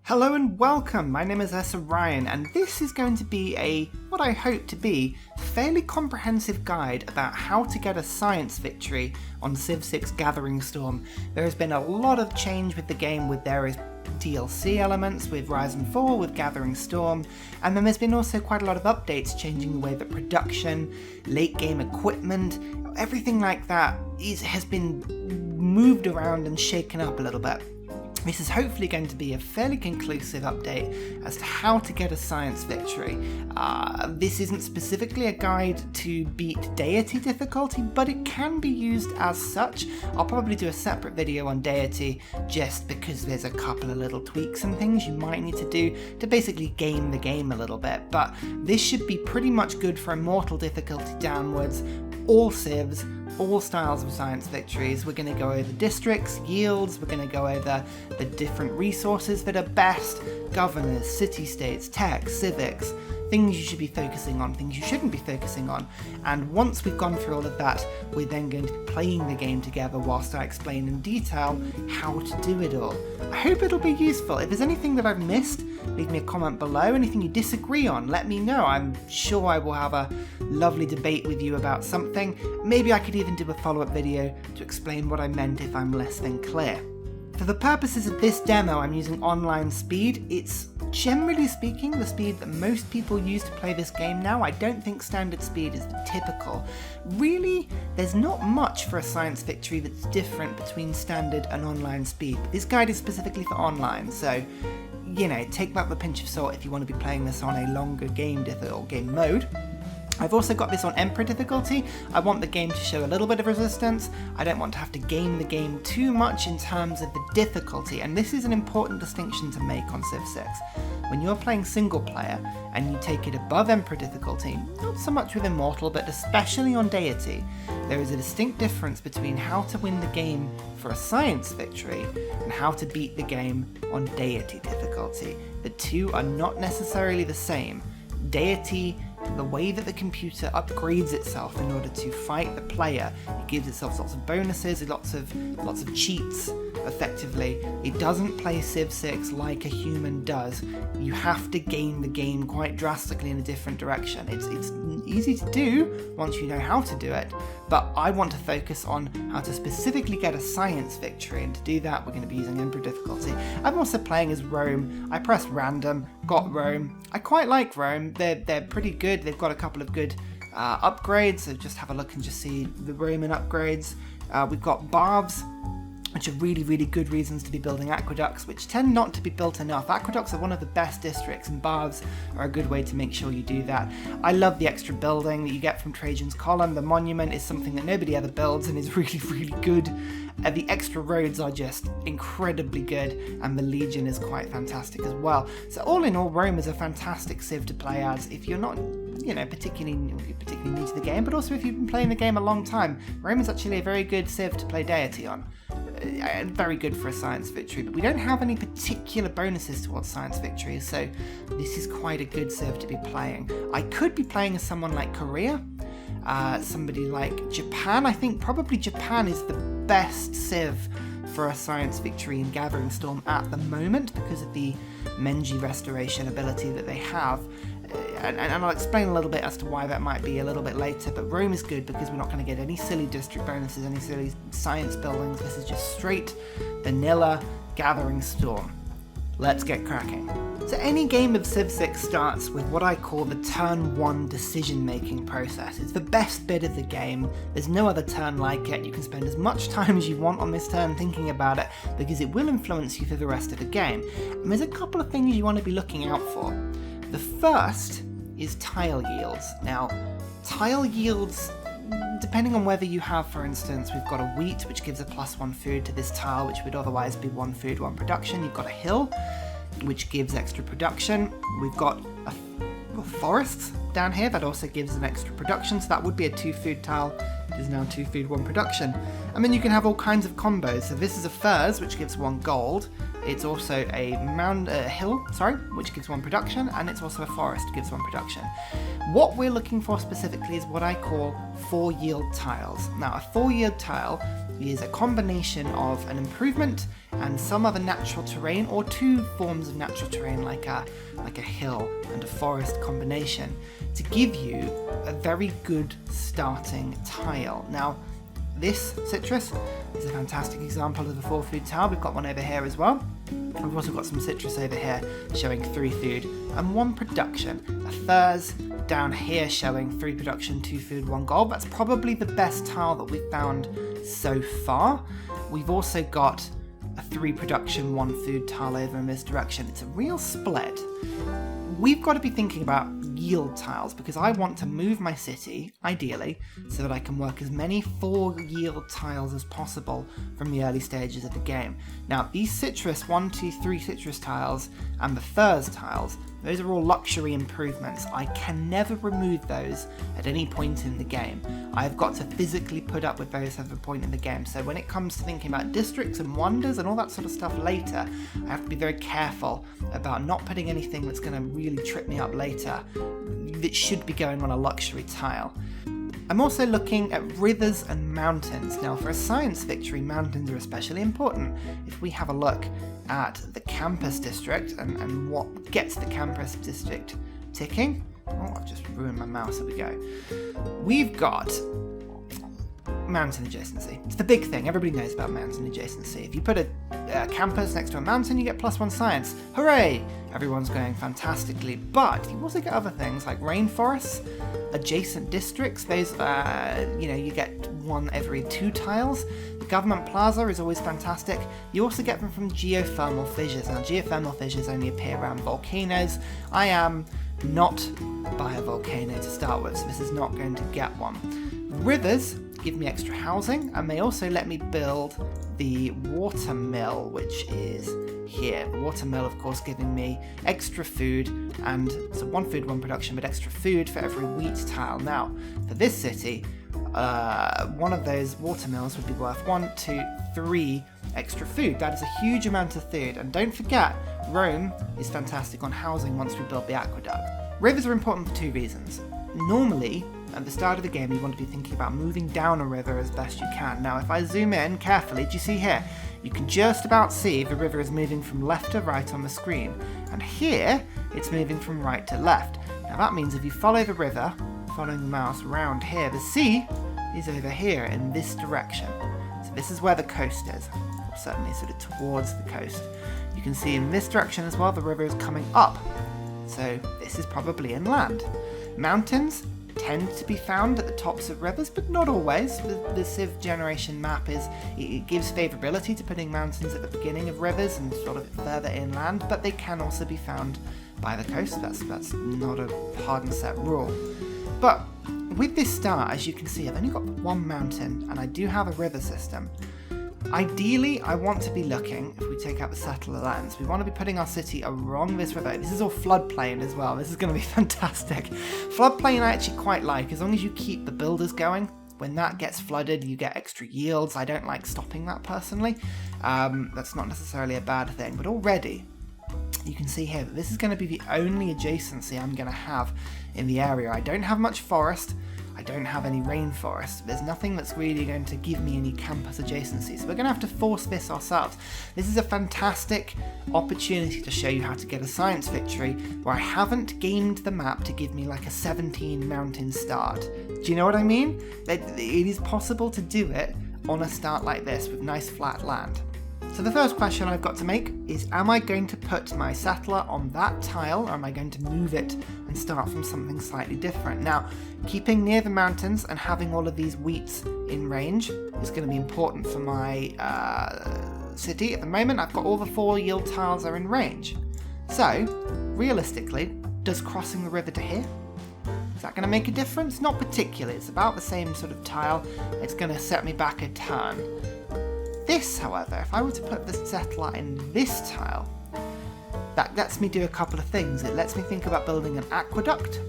Hello and welcome, my name is Ursa and this is going to be what I hope to be, fairly comprehensive guide about how to get a science victory on Civ 6 Gathering Storm. There has been a lot of change with the game with various DLC elements, with Rise and Fall, with Gathering Storm, and then there's been also quite a lot of updates changing the way that production, late game equipment, everything like that has been moved around and shaken up a little bit. This is hopefully going to be a fairly conclusive update as to how to get a science victory. This isn't specifically a guide to beat deity difficulty, but it can be used as such. I'll probably do a separate video on deity just because there's a couple of little tweaks and things you might need to do to basically game the game a little bit. But this should be pretty much good for immortal difficulty downwards, all civs, all styles of science victories. We're going to go over districts, yields, we're going to go over the different resources that are best, governors, city-states, tech, civics, things you should be focusing on, things you shouldn't be focusing on. And once we've gone through all of that, we're then going to be playing the game together whilst I explain in detail how to do it all. I hope it'll be useful. If there's anything that I've missed, leave me a comment below. Anything you disagree on, let me know. I'm sure I will have a lovely debate with you about something. Maybe I could even do a follow-up video to explain what I meant if I'm less than clear. For the purposes of this demo, I'm using online speed. It's generally speaking the speed that most people use to play this game now. I don't think standard speed is the typical. Really, there's not much for a science victory that's different between standard and online speed. This guide is specifically for online, so take that with a pinch of salt if you want to be playing this on a longer game mode. I've also got this on Emperor difficulty. I want the game to show a little bit of resistance. I don't want to have to game the game too much in terms of the difficulty, and this is an important distinction to make on Civ 6. When you're playing single player and you take it above Emperor difficulty, not so much with Immortal, but especially on Deity, there is a distinct difference between how to win the game for a science victory and how to beat the game on Deity difficulty. The two are not necessarily the same. Deity, the way that the computer upgrades itself in order to fight the player, it gives itself lots of bonuses, lots of cheats, effectively. It doesn't play Civ 6 like a human does. You have to game the game quite drastically in a different direction. It's easy to do once you know how to do it, but I want to focus on how to specifically get a science victory, and to do that we're going to be using Emperor difficulty. I'm also playing as Rome. I pressed random, got Rome. I quite like Rome. They're pretty good. They've got a couple of good upgrades, so just have a look and just see the Roman upgrades. We've got baths, which are really, really good reasons to be building aqueducts, which tend not to be built enough. Aqueducts are one of the best districts, and baths are a good way to make sure you do that. I love the extra building that you get from Trajan's Column. The monument is something that nobody ever builds and is really, really good. The extra roads are just incredibly good, and the Legion is quite fantastic as well. So all in all, Rome is a fantastic civ to play as if you're not particularly new to the game, but also if you've been playing the game a long time. Rome is actually a very good civ to play Deity on. Very good for a science victory, but we don't have any particular bonuses towards science victories, so this is quite a good civ to be playing. I could be playing as someone like Korea, somebody like Japan. I think probably Japan is the best civ for a science victory in Gathering Storm at the moment because of the Menji restoration ability that they have. And I'll explain a little bit as to why that might be a little bit later, but Rome is good because we're not going to get any silly district bonuses, any silly science buildings. This is just straight vanilla Gathering Storm. Let's get cracking. So any game of Civ 6 starts with what I call the turn 1 decision making process. It's the best bit of the game. There's no other turn like it. You can spend as much time as you want on this turn thinking about it because it will influence you for the rest of the game. And there's a couple of things you want to be looking out for. The first is tile yields. Now, tile yields, depending on whether you have, for instance, we've got a wheat, which gives a +1 food to this tile, which would otherwise be 1 food, 1 production. You've got a hill, which gives extra production. We've got a forest down here that also gives an extra production, so that would be a 2 food tile. It is now 2 food, 1 production. And then you can have all kinds of combos. So this is a furs, which gives 1 gold. It's also a hill, which gives 1 production, and it's also a forest, gives 1 production. What we're looking for specifically is what I call 4 yield tiles. Now, a 4 yield tile is a combination of an improvement and some other natural terrain, or two forms of natural terrain like a hill and a forest combination, to give you a very good starting tile. Now, this citrus is a fantastic example of a 4-food tile. We've got one over here as well. We've also got some citrus over here showing 3 food and 1 production. A furze down here showing 3 production, 2 food, 1 gold. That's probably the best tile that we've found so far. We've also got a 3 production, 1 food tile over in this direction. It's a real split. We've got to be thinking about yield tiles, because I want to move my city, ideally, so that I can work as many 4 yield tiles as possible from the early stages of the game. Now, these citrus 1, 2, 3 citrus tiles and the furze tiles, those are all luxury improvements. I can never remove those at any point in the game. I've got to physically put up with those at a point in the game. So when it comes to thinking about districts and wonders and all that sort of stuff later, I have to be very careful about not putting anything that's going to really trip me up later that should be going on a luxury tile. I'm also looking at rivers and mountains. Now, for a science victory, mountains are especially important. If we have a look at the campus district and what gets the campus district ticking. Oh, I've just ruined my mouse. There we go. We've got mountain adjacency. It's the big thing. Everybody knows about mountain adjacency. If you put a campus next to a mountain, you get +1 science. Hooray! Everyone's going fantastically. But you also get other things like rainforests, adjacent districts. Those, you get 1 every 2 tiles. The government plaza is always fantastic. You also get them from geothermal fissures. Now, geothermal fissures only appear around volcanoes. I am not by a volcano to start with, so this is not going to get one. Rivers give me extra housing, and they also let me build the water mill, which is here. The water mill, of course, giving me extra food, and so 1 food, 1 production, but extra food for every wheat tile. Now, for this city, one of those water mills would be worth 1, 2, 3 extra food. That is a huge amount of food, and don't forget, Rome is fantastic on housing once we build the aqueduct. Rivers are important for 2 reasons. Normally, at the start of the game, you want to be thinking about moving down a river as best you can. Now, if I zoom in carefully, do you see here? You can just about see the river is moving from left to right on the screen. And here, it's moving from right to left. Now, that means if you follow the river, following the mouse around here, the sea is over here in this direction. So this is where the coast is, or certainly sort of towards the coast. You can see in this direction as well, the river is coming up. So this is probably inland. Mountains tend to be found at the tops of rivers, but not always. The Civ generation map it gives favourability to putting mountains at the beginning of rivers and sort of further inland, but they can also be found by the coast. That's not a hard and set rule. But with this start, as you can see, I've only got 1 mountain, and I do have a river system. Ideally, I want to be looking, if we take out the settler lands, we want to be putting our city along this river. This is all floodplain as well. This is going to be fantastic. Floodplain I actually quite like, as long as you keep the builders going. When that gets flooded, you get extra yields. I don't like stopping that personally. That's not necessarily a bad thing, but already you can see here that this is going to be the only adjacency I'm going to have in the area. I don't have much forest. I don't have any rainforest. There's nothing that's really going to give me any campus adjacency, so we're going to have to force this ourselves. This is a fantastic opportunity to show you how to get a science victory where I haven't gamed the map to give me like a 17 mountain start. Do you know what I mean? It is possible to do it on a start like this with nice flat land. So the first question I've got to make is, am I going to put my settler on that tile, or am I going to move it and start from something slightly different? Now, keeping near the mountains and having all of these wheats in range is going to be important for my city. At the moment, I've got all the 4 yield tiles are in range. So, realistically, does crossing the river to here, is that going to make a difference? Not particularly. It's about the same sort of tile. It's going to set me back a turn. This, however, if I were to put the settler in this tile, that lets me do a couple of things. It lets me think about building an aqueduct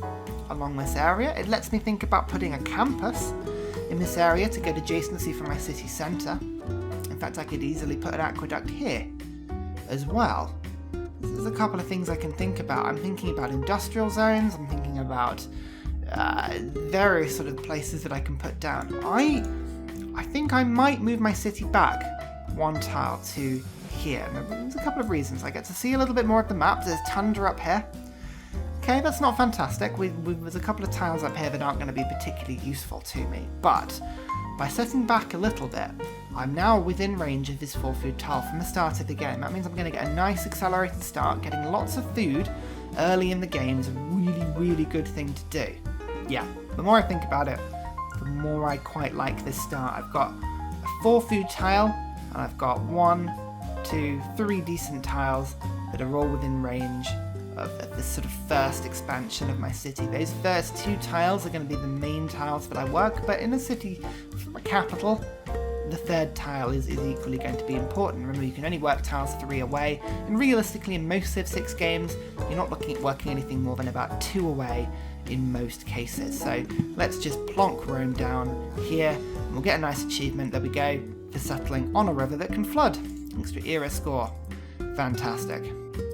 along this area. It lets me think about putting a campus in this area to get adjacency from my city centre. In fact, I could easily put an aqueduct here as well. There's a couple of things I can think about. I'm thinking about industrial zones. I'm thinking about various sort of places that I can put down. I think I might move my city back one tile to here. Now, there's a couple of reasons. I get to see a little bit more of the map. There's tundra up here. Okay, that's not fantastic. There's a couple of tiles up here that aren't going to be particularly useful to me, but by setting back a little bit, I'm now within range of this 4 food tile from the start of the game. That means I'm going to get a nice accelerated start. Getting lots of food early in the game is a really, really good thing to do. Yeah, the more I think about it, the more I quite like this start. I've got a 4 food tile, and I've got 1, 2, 3 decent tiles that are all within range of this sort of first expansion of my city. Those first 2 tiles are going to be the main tiles that I work, but in a city from a capital, the 3rd tile is equally going to be important. Remember, you can only work tiles 3 away, and realistically in most Civ 6 games, you're not looking at working anything more than about 2 away in most cases. So let's just plonk Rome down here, and we'll get a nice achievement. There we go, for settling on a river that can flood. Extra era score. Fantastic.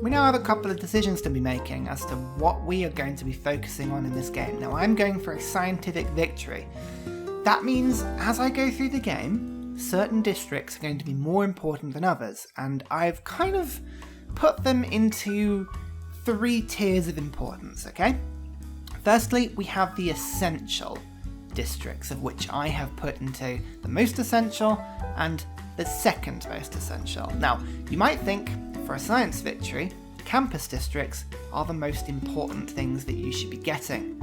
We now have a couple of decisions to be making as to what we are going to be focusing on in this game. Now, I'm going for a scientific victory. That means as I go through the game, certain districts are going to be more important than others, and I've kind of put them into 3 tiers of importance, okay? Firstly, we have the essential districts, of which I have put into the most essential and the second most essential. Now, you might think, for a science victory, campus districts are the most important things that you should be getting.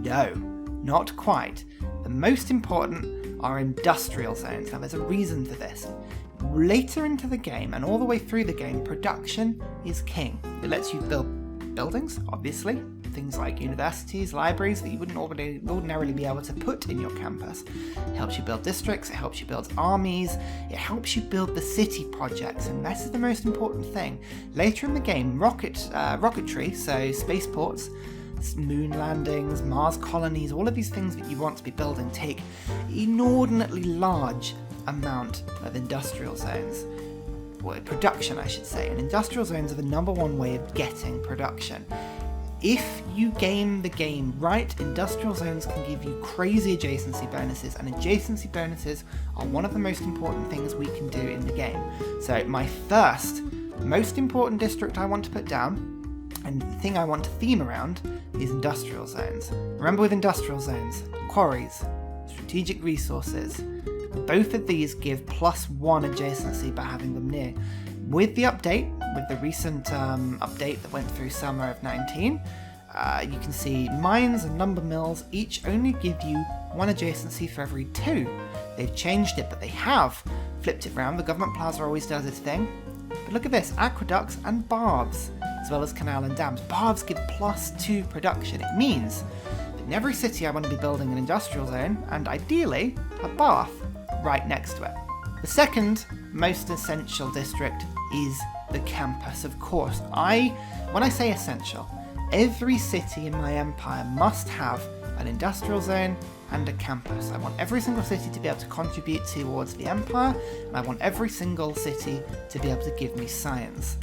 No, not quite. The most important are industrial zones. Now, there's a reason for this. Later into the game, and all the way through the game, production is king. It lets you build buildings, obviously, things like universities, libraries that you wouldn't ordinarily be able to put in your campus. It helps you build districts, it helps you build armies, it helps you build the city projects, and this is the most important thing. Later in the game, rocketry, so spaceports, moon landings, Mars colonies, all of these things that you want to be building take inordinately large amount of industrial zones. Well, production, I should say, and industrial zones are the #1 way of getting production. If you game the game right, industrial zones can give you crazy adjacency bonuses, and adjacency bonuses are one of the most important things we can do in the game. So my first most important district I want to put down, and the thing I want to theme around, is industrial zones. Remember, with industrial zones, quarries, strategic resources, both of these give +1 adjacency by having them near. With the update, with the recent update that went through summer of 19, you can see mines and lumber mills each only give you 1 adjacency for every 2. They've changed it, but they have flipped it around. The government plaza always does its thing. But look at this, aqueducts and baths, as well as canal and dams. Baths give +2 production. It means that in every city I want to be building an industrial zone, and ideally a bath right next to it. The second most essential district is the campus, of course. When I say essential, every city in my empire must have an industrial zone and a campus. I want every single city to be able to contribute towards the empire, and I want every single city to be able to give me science.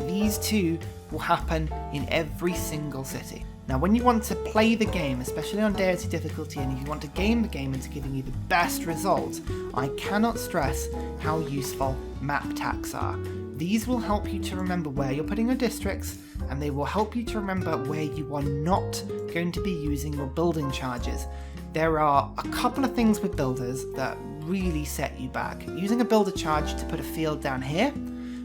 These 2 will happen in every single city. Now, when you want to play the game, especially on deity difficulty, and if you want to game the game into giving you the best results, I cannot stress how useful map tags are. These will help you to remember where you're putting your districts, and they will help you to remember where you are not going to be using your building charges. There are a couple of things with builders that really set you back. Using a builder charge to put a field down here,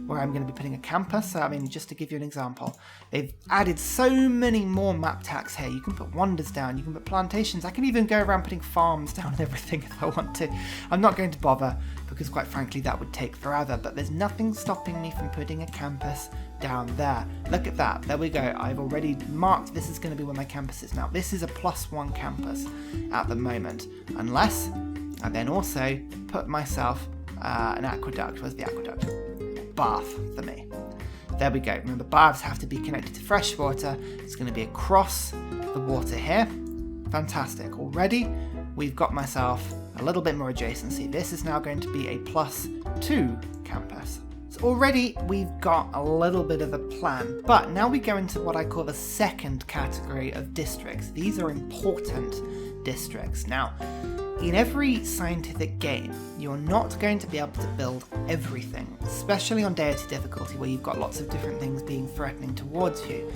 where I'm going to be putting a campus. I mean, just to give you an example, they've added so many more map tags here. You can put wonders down, you can put plantations. I can even go around putting farms down and everything if I want to. I'm not going to bother, because quite frankly that would take forever, but there's nothing stopping me from putting a campus down there. Look at that, there we go. I've already marked this is going to be where my campus is. Now, this is a +1 campus at the moment, unless I then also put myself an aqueduct. Where's the aqueduct? Bath for me. There we go. Remember, baths have to be connected to fresh water. It's going to be across the water here. Fantastic. Already we've got myself a little bit more adjacency. This is now going to be a +2 campus. So already we've got a little bit of a plan, but now we go into what I call the second category of districts. These are important districts. Now, In every scientific game, you're not going to be able to build everything, especially on deity difficulty where you've got lots of different things being threatening towards you.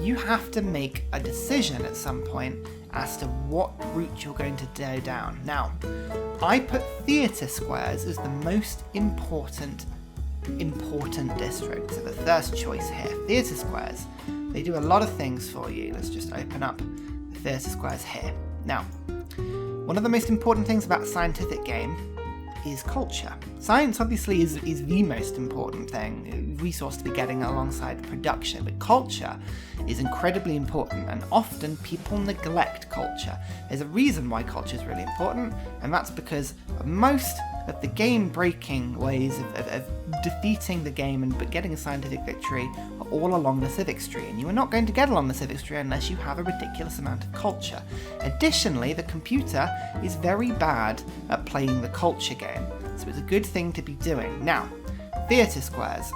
You have to make a decision at some point as to what route you're going to go down. Now, I put theatre squares as the most important district. So the first choice here, theatre squares. They do a lot of things for you. Let's just open up the theatre squares here. Now, one of the most important things about a scientific game is culture. Science obviously is the most important resource to be getting alongside production, but culture is incredibly important, and often people neglect culture. There's a reason why culture is really important, and that's because most of the game-breaking ways of defeating the game and getting a scientific victory are all along the civics tree, and you are not going to get along the civics tree unless you have a ridiculous amount of culture. Additionally, the computer is very bad at playing the culture game, so it's a good thing to be doing. Now, theatre squares.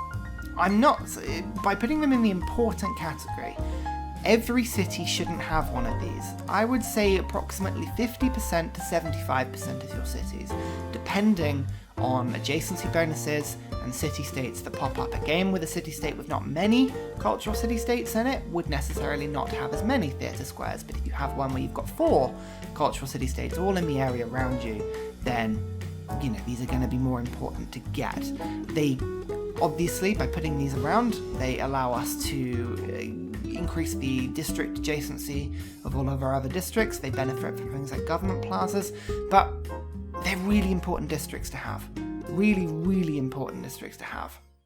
By putting them in the important category, every city shouldn't have one of these. I would say approximately 50% to 75% of your cities, depending on adjacency bonuses and city-states that pop up. A game with a city-state with not many cultural city-states in it would necessarily not have as many theatre squares, but if you have one where you've got 4 cultural city-states all in the area around you, then these are going to be more important to get. They obviously, by putting these around, they allow us to increase the district adjacency of all of our other districts. They benefit from things like government plazas, but they're really important districts to have. Really, really important districts to have.